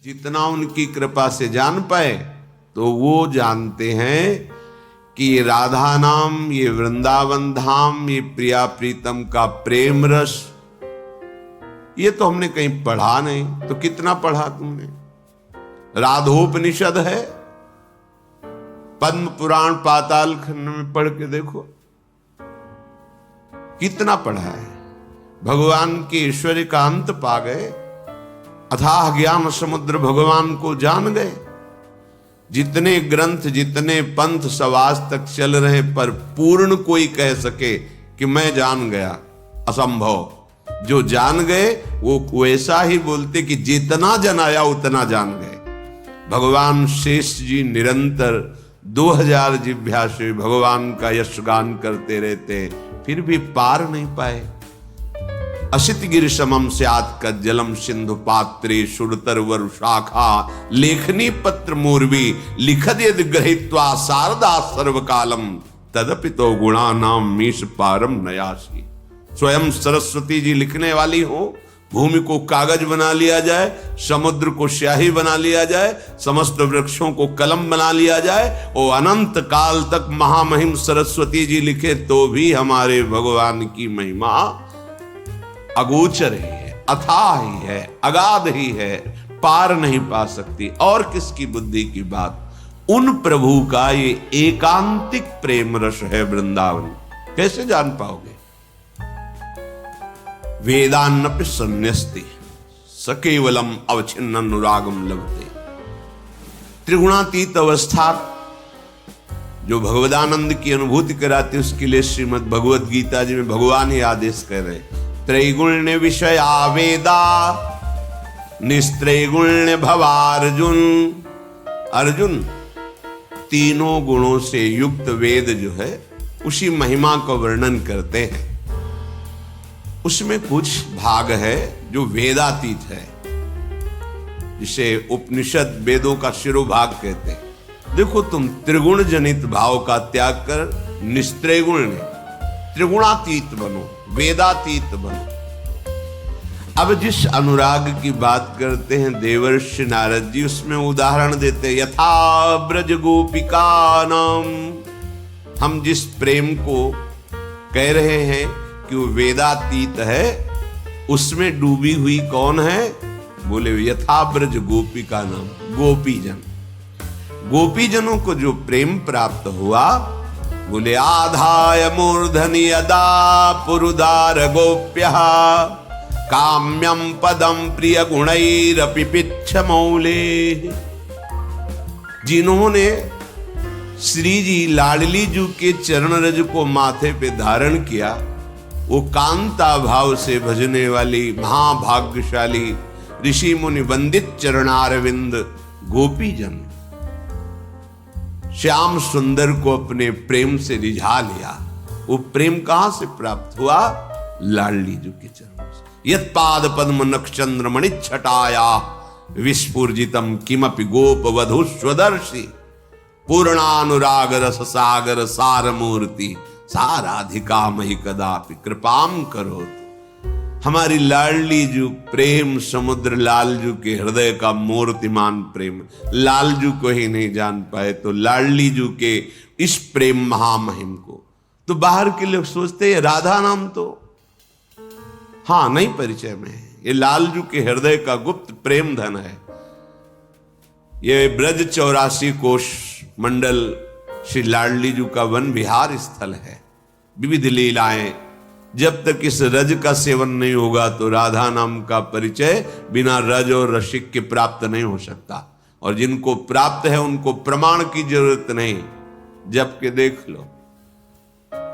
जितना उनकी कृपा से जान पाए तो वो जानते हैं कि ये राधा नाम, ये वृंदावन धाम, ये प्रिया प्रीतम का प्रेम रस, ये तो हमने कहीं पढ़ा नहीं। तो कितना पढ़ा तुमने? राधोपनिषद है, पद्म पुराण पाताल खंड में पढ़ के देखो कितना पढ़ा है। भगवान के ऐश्वर्य का अंत पा गए, अथाह ज्ञान समुद्र भगवान को जान गए। जितने ग्रंथ, जितने पंथ सवास तक चल रहे, पर पूर्ण कोई कह सके कि मैं जान गया, असंभव। जो जान गए वो वैसा ही बोलते कि जितना जनाया उतना जान गए। भगवान शेष जी निरंतर 2000 जिह्वा से भगवान का यश गान करते रहते, फिर भी पार नहीं पाए। असित गिर समम स्यात् कज्जलम सिंधु पात्रे सुरतर वरु शाखा लेखनी पत्र मूर्वी लिखद यद गृहीत्वा शारदा सर्वकालम तदपि तो गुणा नाम मीश पारम नयासी। स्वयं सरस्वती जी लिखने वाली हो, भूमि को कागज बना लिया जाए, समुद्र को स्याही बना लिया जाए, समस्त वृक्षों को कलम बना लिया जाए, और अनंत काल तक महामहिम सरस्वती जी लिखे तो भी हमारे भगवान की महिमा अगोचर ही है, अथाह ही है, अगाध ही है, पार नहीं पा सकती। और किसकी बुद्धि की बात? उन प्रभु का ये एकांतिक प्रेम रस है वृंदावन। कैसे जान पाओगे? वेदान्नपि सन्यस्ति स केवलम अवच्छिन्न अनुरागम लभते। त्रिगुणातीत अवस्था जो भगवदानंद की अनुभूति कराती, उसके लिए श्रीमद् भगवद गीता जी में भगवान ही आदेश कर रहे, त्रैगुण्य विषया वेदा निस्त्रैगुण्य भवार्जुन। अर्जुन, तीनों गुणों से युक्त वेद जो है उसी महिमा का वर्णन करते हैं। उसमें कुछ भाग है जो वेदातीत है, जिसे उपनिषद वेदों का शिरोभाग कहते हैं। देखो, तुम त्रिगुण जनित भाव का त्याग कर निस्त्रैगुण त्रिगुणातीत बनो, वेदातीत बनो। अब जिस अनुराग की बात करते हैं देवर्षि नारद जी, उसमें उदाहरण देते हैं, यथा ब्रज गोपिका नाम। हम जिस प्रेम को कह रहे हैं कि वो वेदातीत है, उसमें डूबी हुई कौन है? बोले यथा ब्रज गोपिका नाम, गोपीजन। गोपीजनों को जो प्रेम प्राप्त हुआ, बोले आधाय मूर्धनि यदा पुरुदार गोप्यः काम्यम पदम प्रिय गुणैरपि पिच्छमौले। जिन्होंने श्री जी लाडली जी के चरण रज को माथे पे धारण किया, वो कांता भाव से भजने वाली महाभाग्यशाली ऋषि मुनि वंदित चरणारविंद गोपीजन श्याम सुंदर को अपने प्रेम से रिझा लिया। वो प्रेम कहां से प्राप्त हुआ? लाडली जी के चरणों से। यत् पाद पद्म नक्षचंद्र मणि छटाया विस्फुर्जितम किमपि गोप वधु स्वदर्शी पूर्णानुराग रस सागर सार मूर्ति साराधिका मही कदापि कृपाम करो। हमारी लाडली जू प्रेम समुद्र, लालजू के हृदय का मूर्तिमान प्रेम, लालजू को ही नहीं जान पाए तो लाडली जू के इस प्रेम महामहिम को तो बाहर के लोग सोचते हैं राधा नाम तो हाँ नहीं परिचय में है, ये लालजू के हृदय का गुप्त प्रेम धन है। ये ब्रज 84 कोश मंडल श्री लाडली जू का वन विहार स्थल है। विविध लीलाएं, जब तक इस रज का सेवन नहीं होगा तो राधा नाम का परिचय बिना रज और रसिक के प्राप्त नहीं हो सकता। और जिनको प्राप्त है उनको प्रमाण की जरूरत नहीं, जबकि देख लो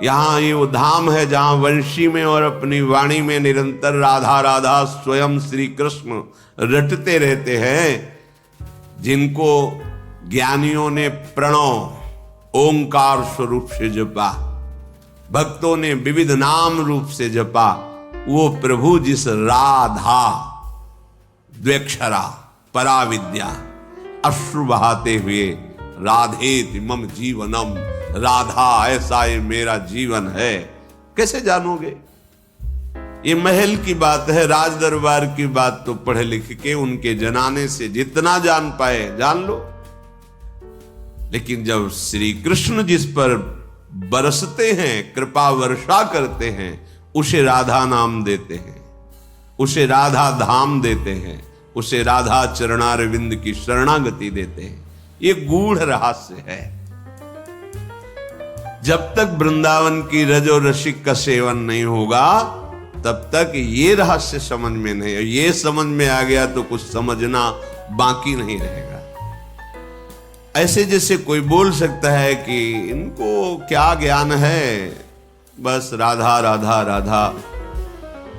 यहां ये वो धाम है जहां वंशी में और अपनी वाणी में निरंतर राधा राधा स्वयं श्री कृष्ण रटते रहते हैं, जिनको ज्ञानियों ने प्रणव ओंकार स्वरूप से जपा, भक्तों ने विविध नाम रूप से जपा। वो प्रभु जिस राधा द्व्यक्षरा पराविद्या अश्रु बहाते हुए राधेति मम जीवनम, राधा ऐसा ये मेरा जीवन है, कैसे जानोगे? ये महल की बात है, राज दरबार की बात तो पढ़ लिख के उनके जनाने से जितना जान पाए जान लो। लेकिन जब श्री कृष्ण जिस पर बरसते हैं, कृपा वर्षा करते हैं, उसे राधा नाम देते हैं, उसे राधा धाम देते हैं, उसे राधा चरणारविंद की शरणागति देते हैं। ये गूढ़ रहस्य है। जब तक वृंदावन की रज और रसिक का सेवन नहीं होगा तब तक ये रहस्य समझ में नहीं, ये समझ में आ गया तो कुछ समझना बाकी नहीं रहेगा। ऐसे जैसे कोई बोल सकता है कि इनको क्या ज्ञान है, बस राधा राधा राधा।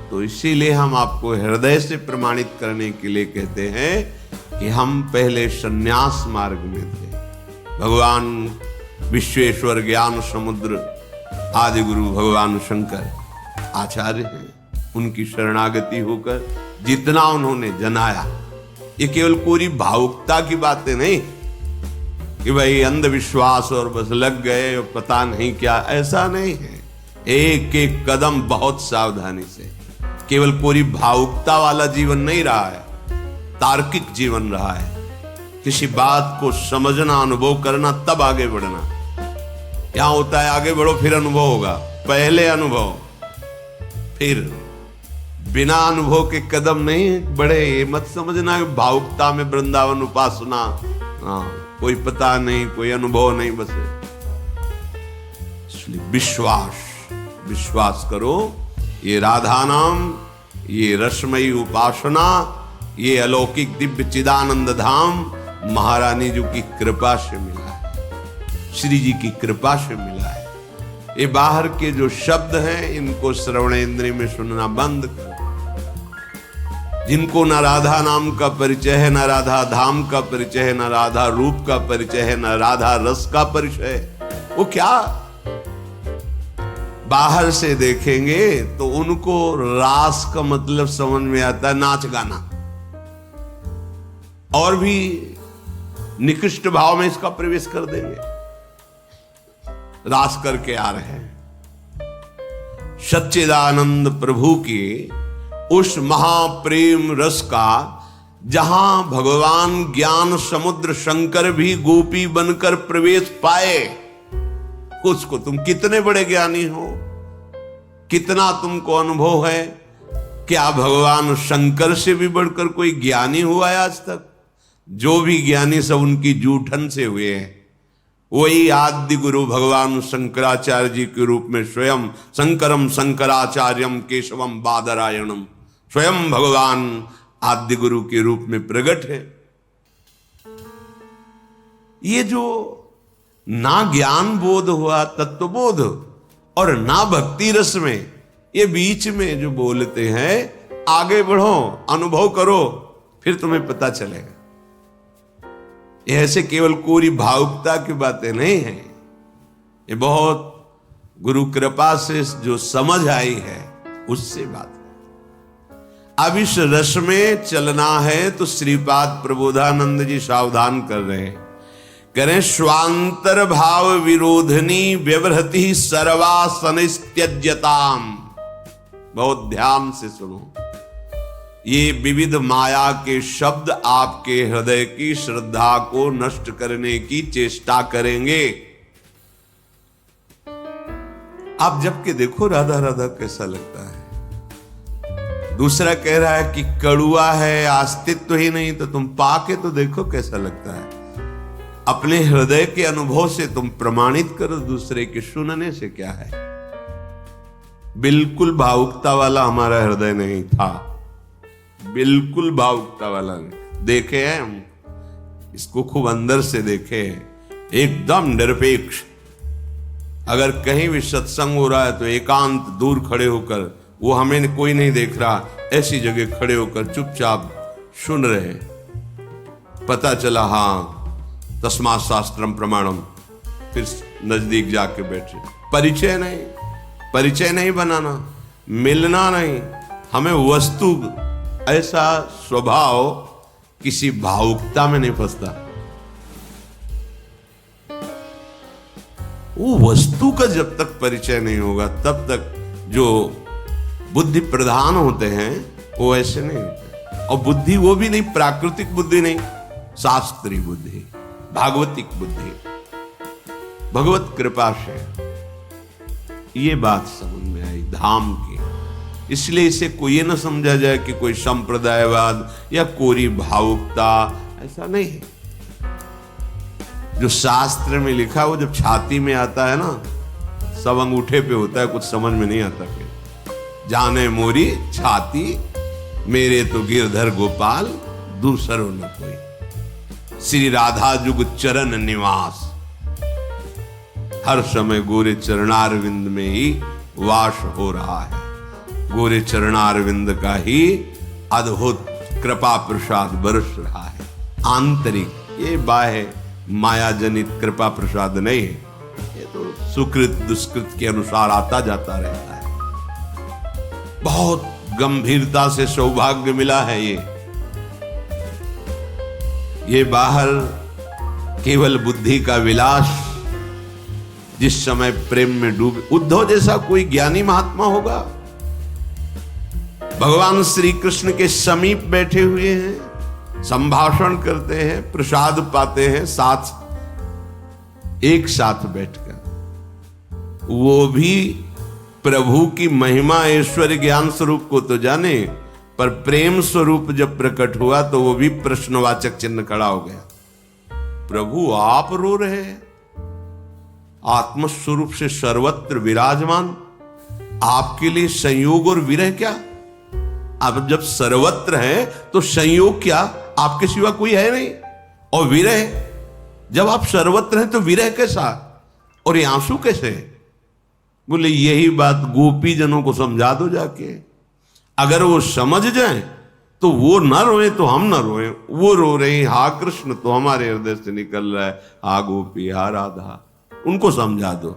तो इसीलिए हम आपको हृदय से प्रमाणित करने के लिए कहते हैं कि हम पहले संन्यास मार्ग में थे। भगवान विश्वेश्वर ज्ञान समुद्र आदि गुरु भगवान शंकर आचार्य हैं, उनकी शरणागति होकर जितना उन्होंने जनाया, ये केवल पूरी भावुकता की बातें नहीं कि भाई अंधविश्वास और बस लग गए और पता नहीं क्या, ऐसा नहीं है। एक एक कदम बहुत सावधानी से, केवल पूरी भावुकता वाला जीवन नहीं रहा है, तार्किक जीवन रहा है। किसी बात को समझना, अनुभव करना, तब आगे बढ़ना। यहां होता है आगे बढ़ो फिर अनुभव होगा, पहले अनुभव फिर। बिना अनुभव के कदम नहीं बढ़े। ये मत समझना कि भावुकता में वृंदावन उपासना, कोई पता नहीं, कोई अनुभव नहीं, बस इसलिए विश्वास करो। ये राधा नाम, ये रसमयी उपासना, ये अलौकिक दिव्य चिदानंद धाम महारानी जी की कृपा से मिला है, श्री जी की कृपा से मिला है। ये बाहर के जो शब्द हैं इनको श्रवण इंद्रिय में सुनना बंद करो। जिनको न राधा नाम का परिचय है, न राधा धाम का परिचय है, न राधा रूप का परिचय है, न राधा रस का परिचय है, वो क्या बाहर से देखेंगे तो उनको रास का मतलब समझ में आता है, नाच गाना, और भी निकृष्ट भाव में इसका प्रवेश कर देंगे। रास करके आ रहे हैं। सच्चिदानंद प्रभु की उस महाप्रेम रस का, जहां भगवान ज्ञान समुद्र शंकर भी गोपी बनकर प्रवेश पाए, उसको तुम कितने बड़े ज्ञानी हो, कितना तुमको अनुभव है। क्या भगवान शंकर से भी बढ़कर कोई ज्ञानी हुआ है आज तक? जो भी ज्ञानी सब उनकी जूठन से हुए हैं। वही आदि गुरु भगवान शंकराचार्य जी के रूप में स्वयं शंकरम शंकराचार्यम केशवम बादरायणम, स्वयं भगवान आदि गुरु के रूप में प्रकट है। ये जो ना ज्ञान बोध हुआ, तत्व बोध, और ना भक्ति रस में, ये बीच में जो बोलते हैं, आगे बढ़ो, अनुभव करो, फिर तुम्हें पता चलेगा। ये ऐसे केवल कोरी भावुकता की बातें नहीं है। ये बहुत गुरु कृपा से जो समझ आई है उससे बात है। अब इस रस में चलना है तो श्रीपाद प्रबोधानंद जी सावधान कर रहे हैं, करें स्वांतर भाव विरोधनी व्यवहृति सर्वासनस्त्यज्यताम। बहुत ध्यान से सुनो, ये विविध माया के शब्द आपके हृदय की श्रद्धा को नष्ट करने की चेष्टा करेंगे। आप जबकि देखो राधा राधा कैसा लगता है। दूसरा कह रहा है कि कड़ुआ है, अस्तित्व ही नहीं, तो तुम पाके तो देखो कैसा लगता है। अपने हृदय के अनुभव से तुम प्रमाणित करो, दूसरे के सुनने से क्या है। बिल्कुल भावुकता वाला हमारा हृदय नहीं था, बिल्कुल भावुकता वाला नहीं। देखे हैं हम इसको, खूब अंदर से देखे हैं, एकदम निरपेक्ष। अगर कहीं भी सत्संग हो रहा है तो एकांत दूर खड़े होकर, वो हमें कोई नहीं देख रहा, ऐसी जगह खड़े होकर चुपचाप सुन रहे। पता चला हाँ तस्मात् शास्त्रम प्रमाणम, फिर नजदीक जाके बैठे। परिचय नहीं बनाना, मिलना नहीं, हमें वस्तु, ऐसा स्वभाव किसी भावुकता में नहीं फंसता। वो वस्तु का जब तक परिचय नहीं होगा तब तक जो बुद्धि प्रधान होते हैं वो ऐसे नहीं होते। और बुद्धि वो भी नहीं, प्राकृतिक बुद्धि नहीं, शास्त्रीय बुद्धि, भागवतिक बुद्धि, भगवत कृपा से। ये बात समझ में आई धाम की। इसलिए इसे कोई ये न समझा जाए कि कोई संप्रदायवाद या कोरी भावुकता, ऐसा नहीं है। जो शास्त्र में लिखा वो जब छाती में आता है ना, सब अंगूठे पे होता है, कुछ समझ में नहीं आता। फिर जाने मोरी छाती, मेरे तो गिरधर गोपाल, दूसरो न कोई। श्री राधा जुग चरण निवास, हर समय गोरे चरणारविंद में ही वास हो रहा है। गोरे चरणारविंद का ही अद्भुत कृपा प्रसाद बरस रहा है। आंतरिक, ये बाह्य माया जनित कृपा प्रसाद नहीं है, ये तो सुकृत दुष्कृत के अनुसार आता जाता रहता है। बहुत गंभीरता से सौभाग्य मिला है ये बाहर केवल बुद्धि का विलास। जिस समय प्रेम में डूबे, उद्धव जैसा कोई ज्ञानी महात्मा होगा, भगवान श्री कृष्ण के समीप बैठे हुए हैं, संभाषण करते हैं, प्रसाद पाते हैं, साथ एक साथ बैठकर। वो भी प्रभु की महिमा ऐश्वर्य ज्ञान स्वरूप को तो जाने, पर प्रेम स्वरूप जब प्रकट हुआ तो वो भी प्रश्नवाचक चिन्ह खड़ा हो गया। प्रभु आप रो रहे हैं, आत्मस्वरूप से सर्वत्र विराजमान, आपके लिए संयोग और विरह क्या? अब जब सर्वत्र है तो संयोग क्या? आपके सिवा कोई है नहीं। और विरह, जब आप सर्वत्र हैं तो विरह कैसा और ये आंसू कैसे? बोले यही बात गोपी जनों को समझा दो जाके। अगर वो समझ जाएं तो वो ना रोए तो हम ना रोए। वो रो रहे हैं, हा कृष्ण तो हमारे हृदय से निकल रहा है, हा गोपी, हा राधा, उनको समझा दो।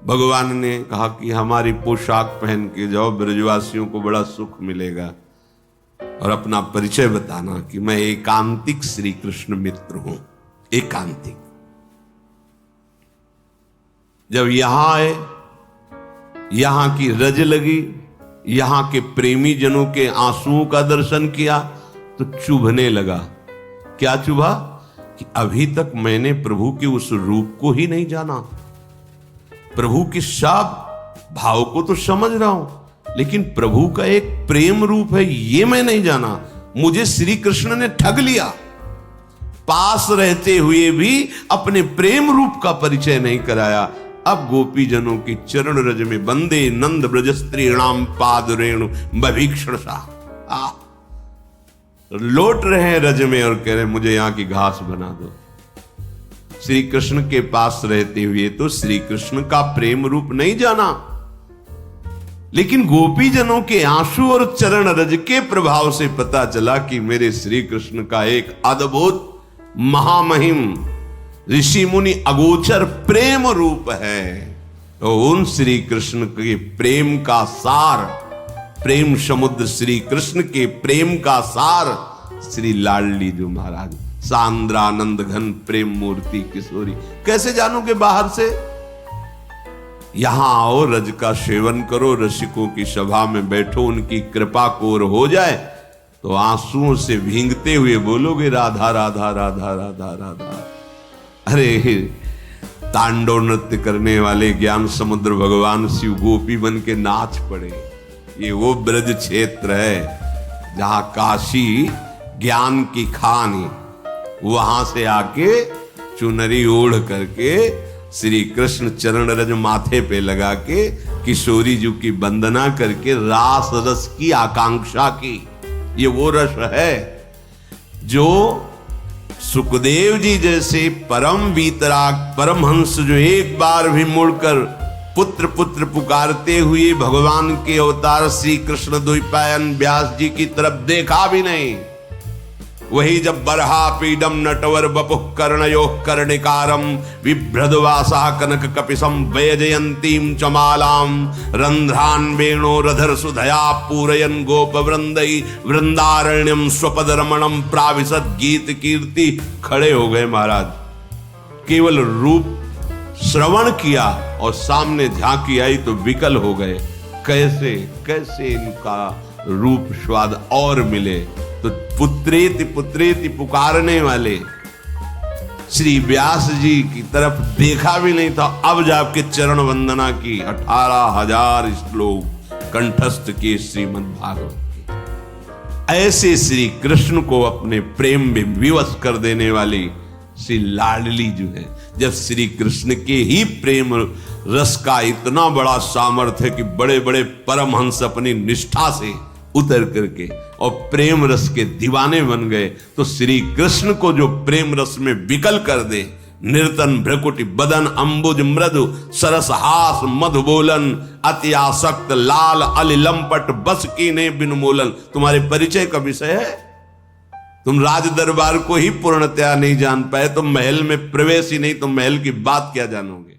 भगवान ने कहा कि हमारी पोशाक पहन के जाओ, ब्रजवासियों को बड़ा सुख मिलेगा, और अपना परिचय बताना कि मैं एकांतिक श्री कृष्ण मित्र हूं। एकांतिक। जब यहां आए, यहां की रज लगी, यहां के प्रेमी जनों के आंसुओं का दर्शन किया तो चुभने लगा। क्या चुभा? कि अभी तक मैंने प्रभु के उस रूप को ही नहीं जाना। प्रभु के सब भाव को तो समझ रहा हूं, लेकिन प्रभु का एक प्रेम रूप है ये मैं नहीं जाना। मुझे श्री कृष्ण ने ठग लिया। पास रहते हुए भी अपने प्रेम रूप का परिचय नहीं कराया। अब गोपी जनों की चरण रज में बंदे नंद ब्रज स्त्रीणाम पाद रेणु बभीक्षण सा लौट रहे हैं रज में और कह रहे मुझे यहां की घास बना दो। श्री कृष्ण के पास रहते हुए तो श्री कृष्ण का प्रेम रूप नहीं जाना, लेकिन गोपी जनों के आंसू और चरण रज के प्रभाव से पता चला कि मेरे श्री कृष्ण का एक अद्भुत महामहिम ऋषि मुनि अगोचर प्रेम रूप है। तो उन श्री कृष्ण के प्रेम का सार, प्रेम समुद्र श्री कृष्ण के प्रेम का सार श्री लाडली जो महाराज, सांद्रानंद घन प्रेम मूर्ति किशोरी। कैसे जानोगे बाहर से? यहां आओ, रज का सेवन करो, रसिकों की सभा में बैठो, उनकी कृपा कोर हो जाए तो आंसुओं से भींगते हुए बोलोगे राधा राधा राधा राधा राधा। अरे तांडव नृत्य करने वाले ज्ञान समुद्र भगवान शिव गोपी बन के नाच पड़े। ये वो ब्रज क्षेत्र है जहां काशी ज्ञान की खानी, वहां से आके चुनरी ओढ़ करके श्री कृष्ण चरण रज माथे पे लगा के किशोरी जी की वंदना करके रास रस की आकांक्षा की। ये वो रस है जो सुखदेव जी जैसे परम वीतराग परमहंस जो एक बार भी मुड़कर पुत्र पुत्र पुकारते हुए भगवान के अवतार श्री कृष्ण द्वैपायन व्यास जी की तरफ देखा भी नहीं, वही जब बरहा पीडम नटवर बपुः कर्णयोः कर्णिकारम विभ्रदवासा कनक कपिसम वैजयंतीम चमालाम रंध्रान वेणो रधर सुधया पूरयन गोप वृंदई वृंदारण्यम स्वपद रमणम प्राविशद गीत कीर्ति। खड़े हो गए महाराज, केवल रूप श्रवण किया और सामने झांकी आई तो विकल हो गए। कैसे कैसे इनका रूप स्वाद और मिले। तो पुत्रेति पुत्रेति पुकारने वाले श्री व्यास जी की तरफ देखा भी नहीं था, अब जाके चरण वंदना की। 18,000 श्लोक कंठस्थ किए श्रीमद् भागवत के। ऐसे श्री कृष्ण को अपने प्रेम में विवश कर देने वाली श्री लाडली जो है, जब श्री कृष्ण के ही प्रेम रस का इतना बड़ा सामर्थ्य है कि बड़े बड़े परमहंस अपनी निष्ठा से उतर करके और प्रेम रस के दीवाने बन गए, तो श्री कृष्ण को जो प्रेम रस में विकल कर दे, निर्तन भ्रकुटि बदन अंबुज मृदु सरस हास मधु बोलन अति आसक्त लाल अलिलंपट बस की ने बिनमोलन। तुम्हारे परिचय का विषय है, तुम राज दरबार को ही पूर्णतया नहीं जान पाए, तुम महल में प्रवेश ही नहीं, तुम महल की बात क्या जानोगे।